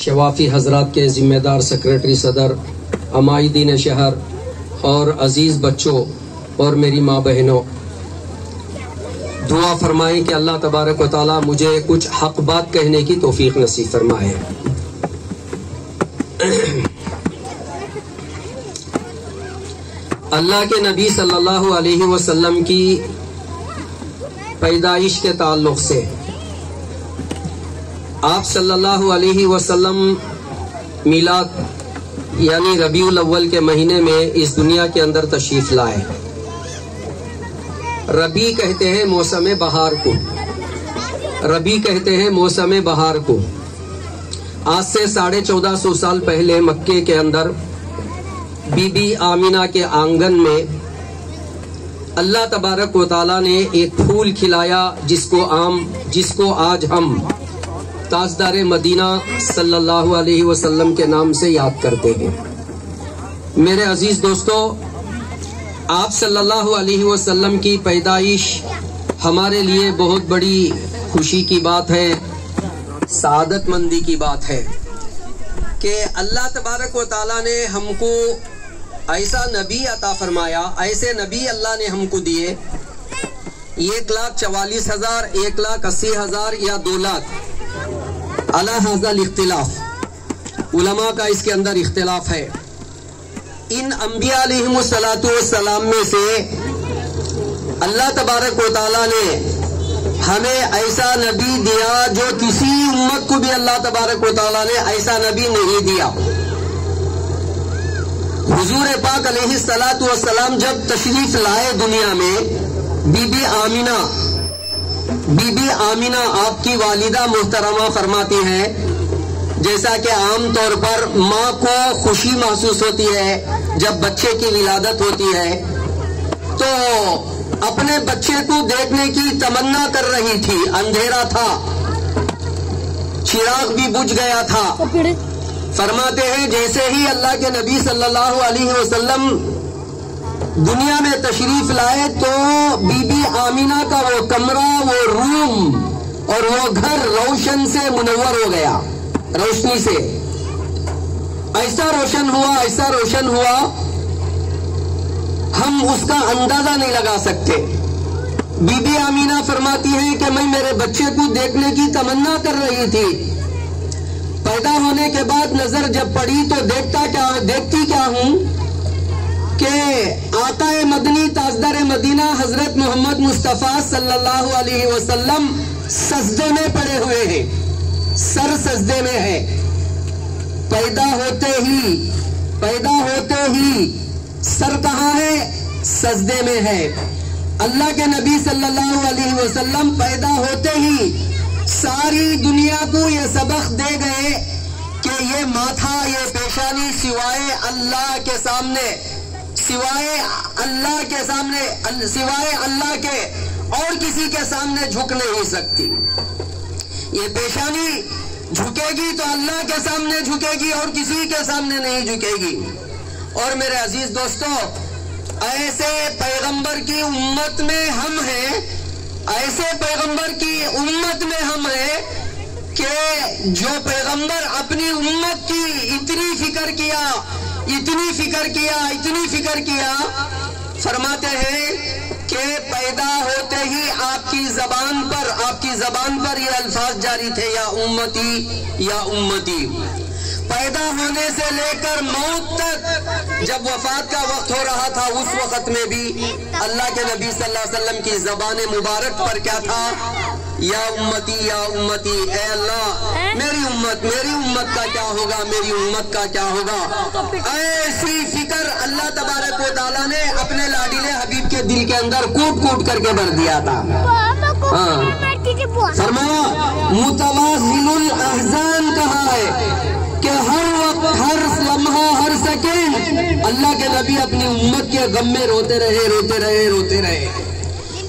شوافی حضرات کے ذمہ دار سیکرٹری صدر، عمائدین شہر اور عزیز بچوں اور میری ماں بہنوں، دعا فرمائیں کہ اللہ تبارک و تعالیٰ مجھے کچھ حق بات کہنے کی توفیق نصیب فرمائے۔ اللہ کے نبی صلی اللہ علیہ وسلم کی پیدائش کے تعلق سے آپ صلی اللہ علیہ وسلم میلاد یعنی ربیع الاول کے مہینے میں اس دنیا کے اندر تشریف لائے۔ ربیع کہتے ہیں موسم بہار کو، ربیع کہتے ہیں موسم بہار کو۔ آج سے 1450 سال پہلے مکے کے اندر بی بی آمینہ کے آنگن میں اللہ تبارک و تعالیٰ نے ایک پھول کھلایا جس کو آج ہم تاجدار مدینہ صلی اللہ علیہ وسلم کے نام سے یاد کرتے ہیں۔ میرے عزیز دوستو، آپ صلی اللہ علیہ وسلم کی پیدائش ہمارے لیے بہت بڑی خوشی کی بات ہے، سعادت مندی کی بات ہے کہ اللہ تبارک و تعالیٰ نے ہم کو ایسا نبی عطا فرمایا، ایسے نبی اللہ نے ہم کو دیے۔ 1,44,000 1,80,000 یا 2 لاکھ علی ھذا الاختلاف، علماء کا اس کے اندر اختلاف ہے۔ ان انبیاء علیہم السلام میں سے اللہ تبارک و تعالیٰ نے ہمیں ایسا نبی دیا جو کسی امت کو بھی اللہ تبارک و تعالیٰ نے ایسا نبی نہیں دیا۔ حضور پاک علیہ السلام جب تشریف لائے دنیا میں، بی بی آمینہ آپ کی والدہ محترمہ فرماتی ہیں جیسا کہ عام طور پر ماں کو خوشی محسوس ہوتی ہے جب بچے کی ولادت ہوتی ہے، تو اپنے بچے کو دیکھنے کی تمنا کر رہی تھی۔ اندھیرا تھا، چراغ بھی بجھ گیا تھا۔ فرماتے ہیں جیسے ہی اللہ کے نبی صلی اللہ علیہ وسلم دنیا میں تشریف لائے تو بی بی آمینہ کا وہ کمرہ، وہ روم اور وہ گھر روشن سے منور ہو گیا، روشنی سے ایسا روشن ہوا ہم اس کا اندازہ نہیں لگا سکتے۔ بی بی آمینہ فرماتی ہیں کہ میں میرے بچے کو دیکھنے کی تمنا کر رہی تھی۔ پیدا ہونے کے بعد نظر جب پڑی تو دیکھتی کیا ہوں کہ آقا مدنی تاجدار مدینہ حضرت محمد مصطفیٰ صلی اللہ علیہ وسلم سجدے میں پڑے ہوئے ہیں، سر سجدے میں ہے۔ پیدا ہوتے ہی سر کہاں ہے؟ سجدے میں ہے۔ اللہ کے نبی صلی اللہ علیہ وسلم پیدا ہوتے ہی ساری دنیا کو یہ سبق دے گئے کہ یہ ماتھا، یہ پیشانی سوائے اللہ کے اور کسی کے سامنے جھک نہیں سکتی۔ یہ پیشانی جھکے گی تو اللہ کے سامنے جھکے گی اور کسی کے سامنے نہیں جھکے گی۔ اور میرے عزیز دوستو، ایسے پیغمبر کی امت میں ہم ہیں، کہ جو پیغمبر اپنی امت کی اتنی فکر کیا، فرماتے ہیں کہ پیدا ہوتے ہی آپ کی زبان پر یہ الفاظ جاری تھے، یا امتی۔ پیدا ہونے سے لے کر موت تک، جب وفات کا وقت ہو رہا تھا اس وقت میں بھی اللہ کے نبی صلی اللہ علیہ وسلم کی زبان مبارک پر کیا تھا؟ یا امتی، اے اللہ میری امت کا کیا ہوگا؟ ایسی فکر اللہ تبارک و تعالیٰ نے اپنے لاڈلے حبیب کے دل کے اندر کوٹ کر کے بھر دیا تھا۔ فرمایا متواصل الاحزان کہا ہے کہ ہر وقت، ہر لمحہ، ہر سیکنڈ اللہ کے نبی اپنی امت کے غم میں روتے رہے۔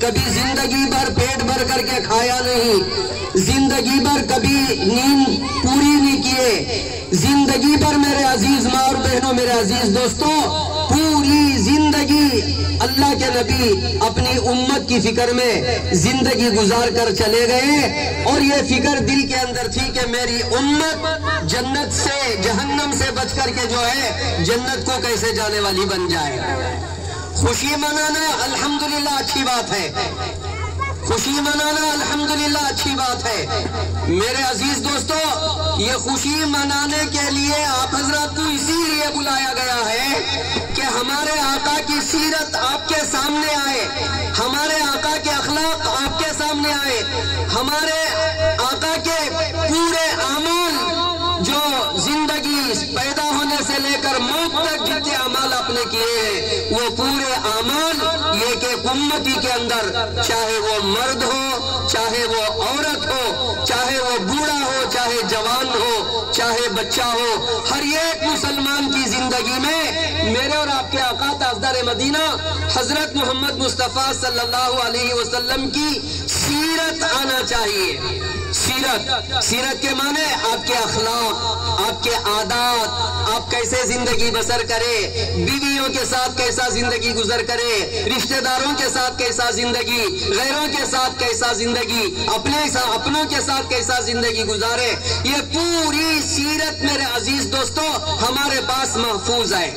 کبھی زندگی بھر پیٹ بھر کر کے کھایا نہیں، زندگی بھر کبھی نیند پوری نہیں کیے، زندگی بھر میرے عزیز ماں اور بہنوں، میرے عزیز دوستوں، پوری زندگی اللہ کے نبی اپنی امت کی فکر میں زندگی گزار کر چلے گئے، اور یہ فکر دل کے اندر تھی کہ میری امت جنت سے، جہنم سے بچ کر کے جو ہے جنت کو کیسے جانے والی بن جائے۔ خوشی منانا الحمدللہ اچھی بات ہے، خوشی منانا الحمدللہ اچھی بات ہے۔ میرے عزیز دوستو، یہ خوشی منانے کے لیے آپ حضرات کو اسی لیے بلایا گیا ہے کہ ہمارے آقا کی سیرت آپ کے سامنے آئے، ہمارے آقا کے اخلاق آپ کے سامنے آئے، ہمارے آقا کے پورے اعمال جو زندگی پیدا ہونے سے لے کر موت تک جتنے اعمال آپ نے کیے ہیں، وہ پورے اعمال یہ کہ امتی کے اندر چاہے وہ مرد ہو، چاہے وہ عورت ہو، چاہے وہ بوڑھا ہو، چاہے جوان ہو، چاہے بچہ ہو، ہر ایک مسلمان کی زندگی میں میرے اور آپ کے آقا تاجدار مدینہ حضرت محمد مصطفیٰ صلی اللہ علیہ وسلم کی سیرت آنا چاہیے۔ سیرت کے معنی آپ کے اخلاق، آپ کے عادات، آپ کیسے زندگی بسر کرے، بیویوں کے ساتھ کیسا زندگی گزر کرے، رشتہ داروں کے ساتھ کیسا زندگی، غیروں کے ساتھ کیسا زندگی، اپنوں کے ساتھ کیسا زندگی گزارے، یہ پوری سیرت میرے عزیز دوستو ہمارے پاس محفوظ ہے،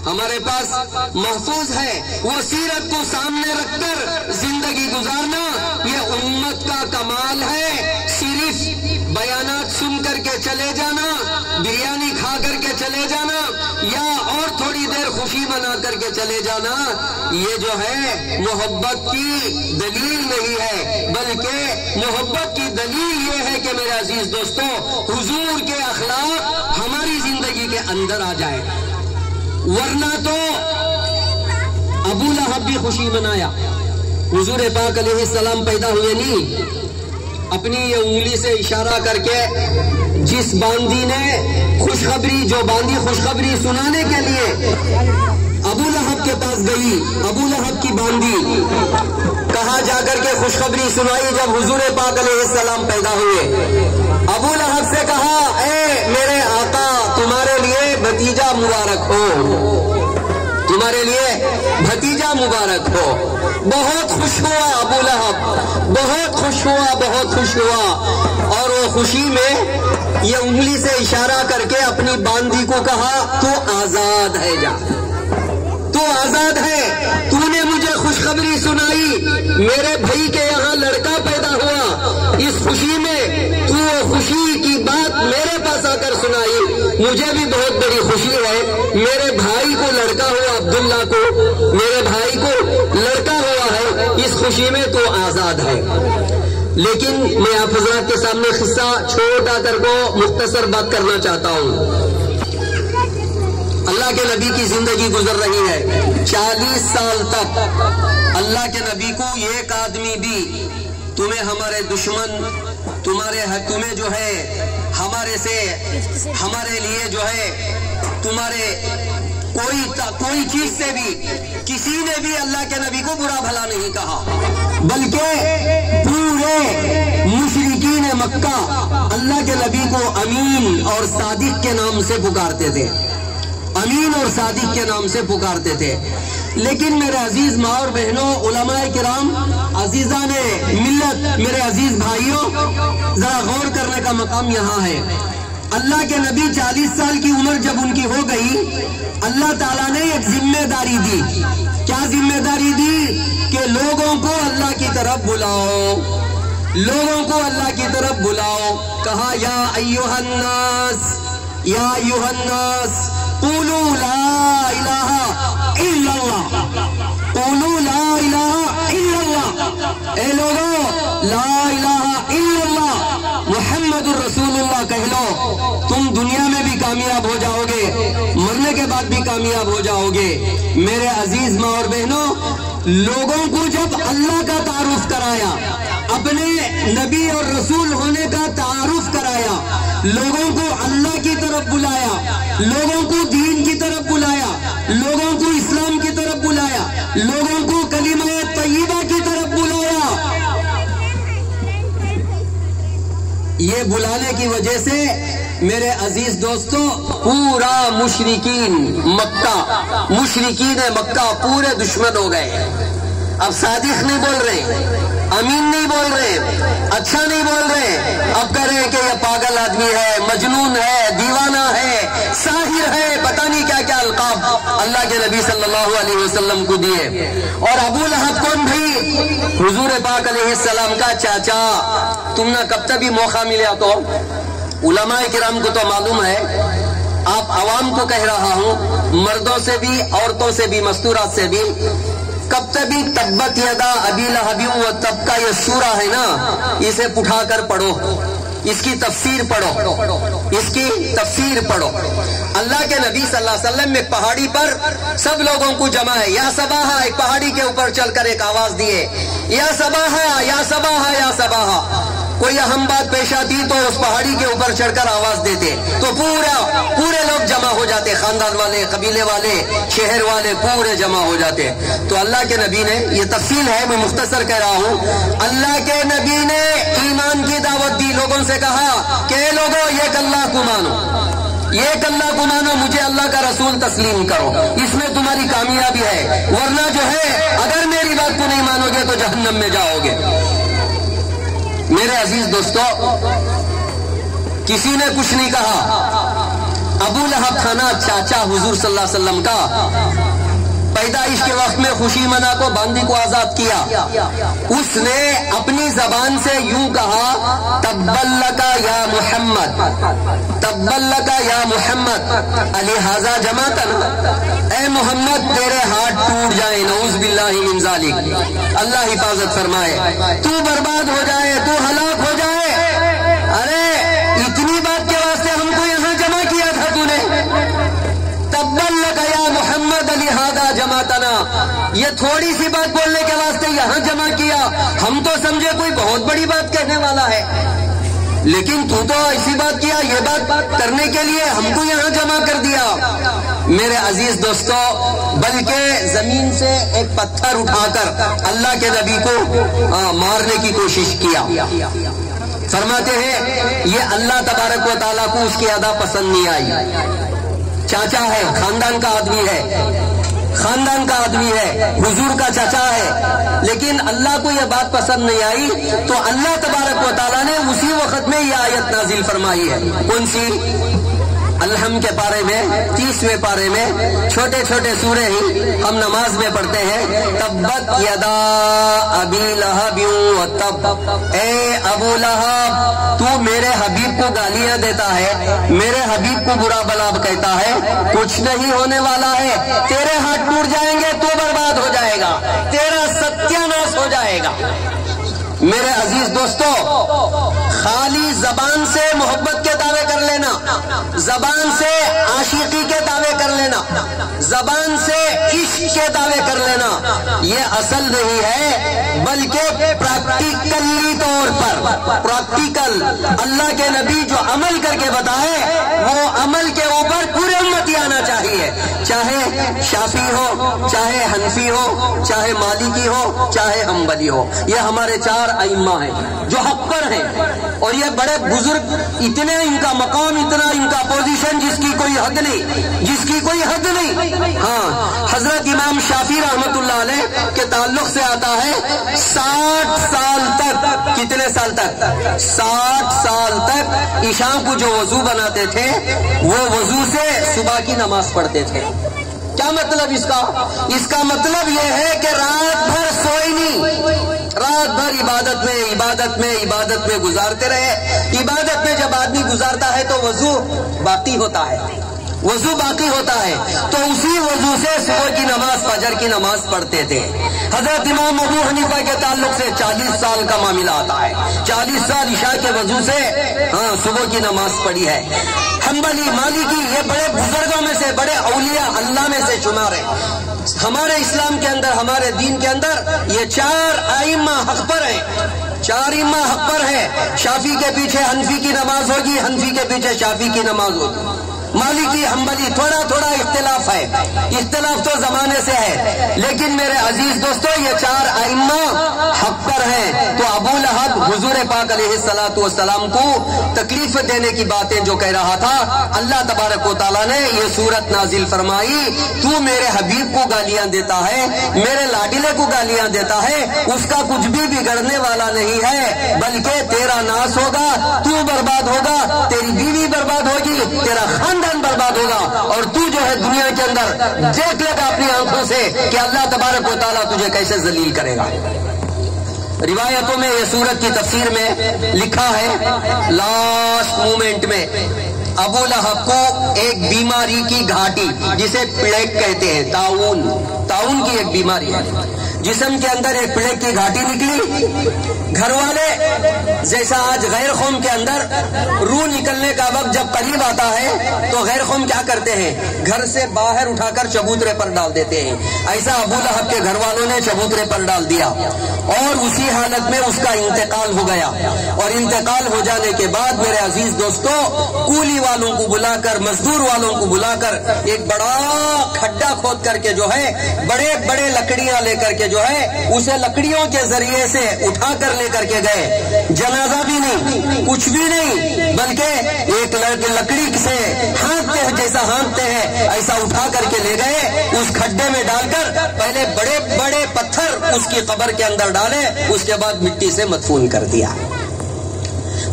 ہمارے پاس محفوظ ہے۔ وہ سیرت کو سامنے رکھ کر زندگی گزارنا یہ امت کا کمال ہے۔ صرف بیانات سن کر کے چلے جانا، بریانی کھا کر کے چلے جانا، یا اور تھوڑی دیر خوشی منا کر کے چلے جانا، یہ جو ہے محبت کی دلیل نہیں ہے، بلکہ محبت کی دلیل یہ ہے کہ میرے عزیز دوستو حضور کے اخلاق ہماری زندگی کے اندر آ جائے۔ ورنہ تو ابو لہب بھی خوشی منایا، حضور پاک علیہ السلام پیدا ہوئے نہیں، اپنی یہ انگلی سے اشارہ کر کے جس باندی نے خوشخبری، جو باندی خوشخبری سنانے کے لیے ابو لہب کے پاس گئی، ابو لہب کی باندی کہاں جا کر کے خوشخبری سنائی جب حضور پاک علیہ السلام پیدا ہوئے۔ ابو لہب سے کہا، اے میرے آقا تمہارے لیے بھتیجا مبارک ہو، تمہارے لیے بھتیجا مبارک ہو۔ بہت خوش ہوا ابو لہب، بہت خوش ہوا، بہت خوش ہوا، اور وہ خوشی میں یہ انگلی سے اشارہ کر کے اپنی باندی کو کہا، تو آزاد ہے، جا تو آزاد ہے، تو نے مجھے خوشخبری سنائی، میرے بھائی کے یہاں لڑکا پیدا ہوا، اس خوشی میں تو وہ خوشی کی بات میرے پاس آ کر سنائی، مجھے بھی بہت بڑی خوشی ہے، میرے بھائی کو لڑکا ہوا، عبداللہ کو، میرے بھائی کو لڑکا ہوا ہے، اس خوشی میں تو آزاد ہے۔ لیکن میں آپ حضرات کے سامنے قصہ چھوٹا کر کو مختصر بات کرنا چاہتا ہوں۔ اللہ کے نبی کی زندگی گزر رہی ہے، 40 سال تک اللہ کے نبی کو ایک آدمی بھی تمہیں ہمارے دشمن، تمہیں جو ہے ہمارے لیے جو ہے تمہارے کوئی چیز سے بھی کسی نے بھی اللہ کے نبی کو برا بھلا نہیں کہا، بلکہ پورے مشرکین مکہ اللہ کے نبی کو امین اور صادق کے نام سے پکارتے تھے، امین اور صادق کے نام سے پکارتے تھے۔ لیکن میرے عزیز ماں اور بہنوں، علماء کرام، عزیزان ملت، میرے عزیز بھائیوں، ذرا غور کرنے کا مقام یہاں ہے۔ اللہ کے نبی 40 سال کی عمر جب ان کی ہو گئی، اللہ تعالیٰ نے ایک ذمہ داری دی۔ کیا ذمہ داری دی؟ کہ لوگوں کو اللہ کی طرف بلاؤ، لوگوں کو اللہ کی طرف بلاؤ۔ کہا، یا ایھا الناس، یا ایھا الناس قولوا لا الہ الا اللہ، قولوا لا الہ الا اللہ، اے لوگوں لا الہ الا اللہ محمد الرسول اللہ کہہ لو، تم دنیا میں بھی کامیاب ہو جاؤ گے، مرنے کے بعد بھی کامیاب ہو جاؤ گے۔ میرے عزیز ماں اور بہنوں، لوگوں کو جب اللہ کا تعارف کرایا، اپنے نبی اور رسول ہونے کا تعارف کرایا، لوگوں کو اللہ کی طرف بلایا، لوگوں کو دین کی طرف بلایا، لوگوں کو اسلام کی طرف بلایا، لوگوں کو کلمہ طیبہ کی طرف یہ بلانے کی وجہ سے میرے عزیز دوستوں پورا مشرکین مکہ پورے دشمن ہو گئے. اب صادق نہیں بول رہے، امین نہیں بول رہے، اچھا نہیں بول رہے، اب کہہ رہے ہیں کہ یہ پاگل آدمی ہے، مجنون ہے، دیوانہ ہے، ساحر ہے، پتہ نہیں کیا کیا القاب اللہ کے نبی صلی اللہ علیہ وسلم کو دیے. اور ابو لہب کون بھائی؟ حضور پاک علیہ السلام کا چاچا. تم نے کب تک بھی موقع ملا تو علماء کرام کو تو معلوم ہے، آپ عوام کو کہہ رہا ہوں، مردوں سے بھی عورتوں سے بھی مستورات سے بھی، کب تک بھی تبت یدا ابی لہب و تب کا یہ سورہ ہے نا، اسے اٹھا کر پڑھو، اس کی تفسیر پڑھو. اللہ کے نبی صلی اللہ علیہ وسلم ایک پہاڑی پر سب لوگوں کو جمع ہے. یا صباحا، ایک پہاڑی کے اوپر چل کر ایک آواز دیے، یا صباحا یا صباحا یا صباحا. کوئی اہم بات پیش آتی تو اس پہاڑی کے اوپر چڑھ کر آواز دیتے تو پورے لوگ جمع ہو جاتے، خاندان والے، قبیلے والے، شہر والے پورے جمع ہو جاتے. تو اللہ کے نبی نے، یہ تفصیل ہے میں مختصر کہہ رہا ہوں، اللہ کے نبی نے ایمان کی دعوت دی، لوگوں سے کہا کہ اے لوگوں ایک اللہ کو مانو، ایک اللہ کو مانو، مجھے اللہ کا رسول تسلیم کرو، اس میں تمہاری کامیابی ہے، ورنہ جو ہے اگر میری بات کو نہیں مانو گے تو جہنم میں جاؤ گے. میرے عزیز دوستو، کسی نے کچھ نہیں کہا. ابو لہب تھا نا چاچا حضور صلی اللہ علیہ وسلم کا، پیدائش کے وقت میں خوشی منا کو باندی کو آزاد کیا. اس نے اپنی زبان سے یوں کہا، تبلکا یا محمد، تبلکا یا محمد الہذا جماعتنا، اے محمد تیرے ہاتھ ٹوٹ جائیں، نعوذ باللہ من ذالک، اللہ حفاظت فرمائے، تو برباد ہو جائے، تو ہلاک ہو جائے. ارے اتنی بات کے واسطے ہم کو یہاں جمع کیا تھا تو نے، تبلک یا محمد لہذا جماعتنا، یہ تھوڑی سی بات بولنے کے واسطے یہاں جمع کیا، ہم تو سمجھے کوئی بہت بڑی بات کہنے والا ہے، لیکن تو ایسی بات کیا، یہ بات کرنے کے لیے ہم کو یہاں جمع کر دیا. میرے عزیز دوستو، بلکہ زمین سے ایک پتھر اٹھا کر اللہ کے نبی کو مارنے کی کوشش کیا. فرماتے ہیں یہ اللہ تبارک و تعالیٰ کو اس کی ادا پسند نہیں آئی. چاچا ہے، خاندان کا آدمی ہے، حضور کا چاچا ہے، لیکن اللہ کو یہ بات پسند نہیں آئی تو اللہ تبارک و تعالیٰ نے اسی وقت میں یہ آیت نازل فرمائی ہے. کون سی؟ الحم کے پارے میں 30ویں پارے میں، چھوٹے چھوٹے سورے ہی ہم نماز میں پڑھتے ہیں. تبت یدا ابی لہب و تب، اے ابو لہب تو میرے حبیب کو گالیاں دیتا ہے، میرے حبیب کو برا بلا کہتا ہے، کچھ نہیں ہونے والا ہے، تیرے ہاتھ ٹوٹ جائیں گے، تو برباد ہو جائے گا، تیرا ستیاناش ہو جائے گا. میرے عزیز دوستو، خالی زبان سے محبت کے دعوے کر لینا، زبان سے عاشقی کے دعوے کر لینا، زبان سے عشق کے دعوے کر لینا، یہ اصل نہیں ہے، بلکہ پریکٹیکلی طور پر، پریکٹیکل اللہ کے نبی جو عمل کر کے بتائے وہ عمل کے اوپر پورے امتی آنا چاہیے، چاہے شافی ہو، چاہے حنفی ہو، چاہے مالکی ہو، چاہے حنبلی ہو. یہ ہمارے 4 ائمہ ہیں جو حق پر ہیں، اور یہ بڑے بزرگ، اتنے ان کا مقام، اتنا ان کا پوزیشن جس کی کوئی حد نہیں. ہاں، حضرت امام شافعی رحمت اللہ علیہ کے تعلق سے آتا ہے 60 سال تک، کتنے سال تک؟ 60 سال تک عشاء کو جو وضو بناتے تھے وہ وضو سے صبح کی نماز پڑھتے تھے. کیا مطلب اس کا؟ اس کا مطلب یہ ہے کہ رات بھر سوئے نہیں، رات بھر عبادت میں گزارتے رہے. عبادت میں جب آدمی گزارتا ہے تو وضو باقی ہوتا ہے، تو اسی وضو سے صبح کی نماز، فجر کی نماز پڑھتے تھے. حضرت امام ابو حنیفہ کے تعلق سے 40 سال کا معاملہ آتا ہے، 40 سال عشاء کے وضو سے صبح کی نماز پڑھی ہے. حنبلی، مالکی، یہ بڑے بزرگوں میں سے، بڑے اولیاء اللہ میں سے شمار ہیں. ہمارے اسلام کے اندر، ہمارے دین کے اندر یہ 4 ائمہ حق پر ہیں، 4 ائمہ حق پر ہیں. شافی کے پیچھے حنفی کی نماز ہوگی، حنفی کے پیچھے شافی کی نماز ہوگی. مالکی حنبلی تھوڑا تھوڑا اختلاف ہے، اختلاف تو زمانے سے ہے، لیکن میرے عزیز دوستو یہ چار ائمہ حق پر ہیں۔ تو ابو لہب حضور پاک علیہ الصلوۃ والسلام کو تکلیف دینے کی باتیں جو کہہ رہا تھا، اللہ تبارک و تعالیٰ نے یہ سورت نازل فرمائی، تو میرے حبیب کو گالیاں دیتا ہے، میرے لاڈلے کو گالیاں دیتا ہے، اس کا کچھ بھی بگڑنے والا نہیں ہے، بلکہ تیرا ناس ہوگا، تو برباد ہوگا، تیری بیوی برباد ہوگی، تیرا خاندان برباد ہوگا، اور تو جو ہے دنیا کے اندر دیکھ لے گا اپنی آنکھوں سے کہ اللہ تبارک و تعالیٰ تجھے کیسے ذلیل کرے گا۔ روایتوں میں یہ سورت کی تفسیر میں لکھا ہے، لاسٹ مومنٹ میں ابو لہب کو ایک بیماری کی گھاٹی، جسے پلیگ کہتے ہیں، تعاون کی ایک بیماری ہے، جسم کے اندر ایک پلیگ کی گھاٹی نکلی۔ گھر والے جیسا آج غیر قوم کے اندر روح نکلنے کا وقت جب قریب آتا ہے تو غیر قوم کیا کرتے ہیں، گھر سے باہر اٹھا کر چبوترے پر ڈال دیتے ہیں، ایسا ابو لہب کے گھر والوں نے چبوترے پر ڈال دیا، اور اسی حالت میں اس کا انتقال ہو گیا۔ اور انتقال ہو جانے کے بعد میرے عزیز دوستو، کولی والوں کو بلا کر، مزدور والوں کو بلا کر ایک بڑا کھڈا کھود کر کے جو ہے بڑے بڑے لکڑیاں لے کر کے جو ہے اسے لکڑیوں کے ذریعے سے اٹھا کر لے کر کے گئے، جنازہ بھی نہیں، کچھ بھی نہیں، بلکہ ایک لکڑی سے ہانکتے ہیں، جیسا ہانکتے ہیں ایسا اٹھا کر کے لے گئے، اس کھڈے میں ڈال کر پہلے بڑے بڑے پتھر اس کی قبر کے اندر ڈالے، اس کے بعد مٹی سے مدفون کر دیا۔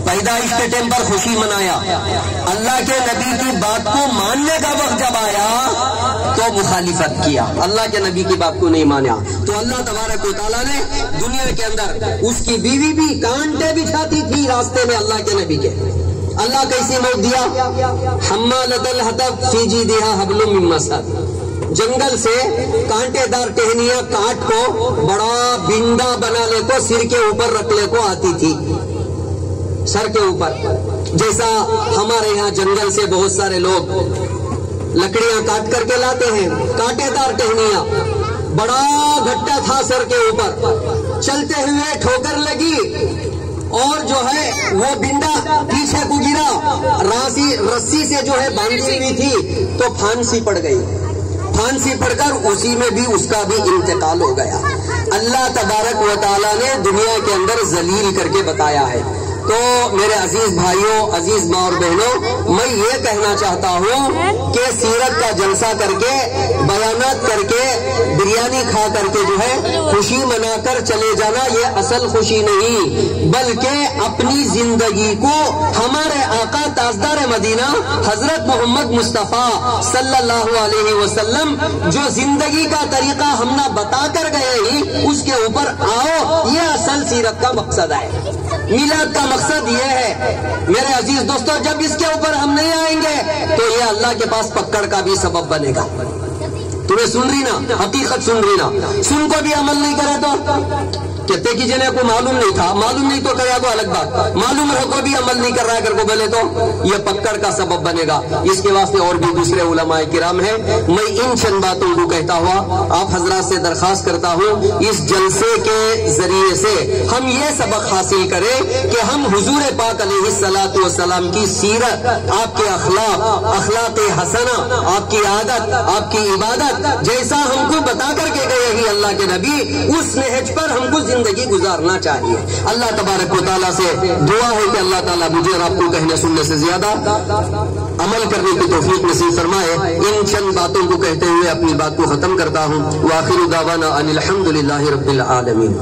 پیدائش کے ٹائم پر خوشی منایا، اللہ کے نبی کی بات کو ماننے کا وقت جب آیا تو مخالفت کیا، اللہ کے نبی کی بات کو نہیں مانا، تو اللہ تبارک و تعالیٰ نے دنیا کے اندر اس کی بیوی بھی کانٹے بچھاتی تھی راستے میں اللہ کے نبی کے، اللہ کیسی موت دیا، حمالۃ الحطب فی جیدہا حبل من مسد، جنگل سے کانٹے دار ٹہنیاں کاٹ کو بڑا بنڈا بنا لے کو سر کے اوپر رکھ لے کو آتی تھی، سر کے اوپر، جیسا ہمارے یہاں جنگل سے بہت سارے لوگ لکڑیاں کاٹ کر کے لاتے ہیں، کانٹے دار ٹہنیاں، بڑا گھٹا تھا سر کے اوپر، چلتے ہوئے ٹھوکر لگی اور جو ہے وہ بنڈا پیچھے کو گرا، رسی سے جو ہے باندھی ہوئی تھی تو پھانسی پڑ گئی، پھانسی پڑ کر اسی میں بھی اس کا بھی انتقال ہو گیا۔ اللہ تبارک و تعالیٰ نے دنیا کے اندر ذلیل کر کے بتایا ہے۔ تو میرے عزیز بھائیوں، عزیز ماں اور بہنوں، میں یہ کہنا چاہتا ہوں کہ سیرت کا جلسہ کر کے، بیانات کر کے، بریانی کھا کر کے جو ہے خوشی منا کر چلے جانا یہ اصل خوشی نہیں، بلکہ اپنی زندگی کو ہمارے آقا تاجدار مدینہ حضرت محمد مصطفیٰ صلی اللہ علیہ وسلم جو زندگی کا طریقہ ہم نہ بتا کر گئے ہی اس کے اوپر آؤ، یہ اصل سیرت کا مقصد ہے۔ میلاد کا مقصد یہ ہے میرے عزیز دوستو، جب اس کے اوپر ہم نہیں آئیں گے تو یہ اللہ کے پاس پکڑ کا بھی سبب بنے گا۔ تمہیں سن رہی نا، حقیقت سن رہی نا، سن کو بھی عمل نہیں کرے تو کہتے کہ جنہیں کو معلوم نہیں تھا، معلوم نہیں تو کریا تو الگ بات، معلوم رہ کو بھی عمل نہیں کر رہا ہے اگر کو بولے تو یہ پکڑ کا سبب بنے گا۔ اس کے واسطے اور بھی دوسرے علماء کرام ہیں، میں ان چند باتوں کو کہتا ہوا آپ حضرات سے درخواست کرتا ہوں اس جلسے کے ذریعے سے ہم یہ سبق حاصل کریں کہ ہم حضور پاک علیہ الصلوۃ والسلام کی سیرت، آپ کے اخلاق حسنہ، آپ کی عادت، آپ کی عبادت جیسا ہم کو بتا کر کے گئے ہی اللہ کے نبی، اس نہج پر ہم کو زندگی گزارنا چاہیے۔ اللہ تبارک و تعالیٰ سے دعا ہے کہ اللہ تعالیٰ مجھے اور آپ کو کہنے سننے سے زیادہ عمل کرنے کی توفیق نصیب فرمائے۔ ان چند باتوں کو کہتے ہوئے اپنی بات کو ختم کرتا ہوں۔ وآخر دعوانا ان الحمد للہ رب العالمین۔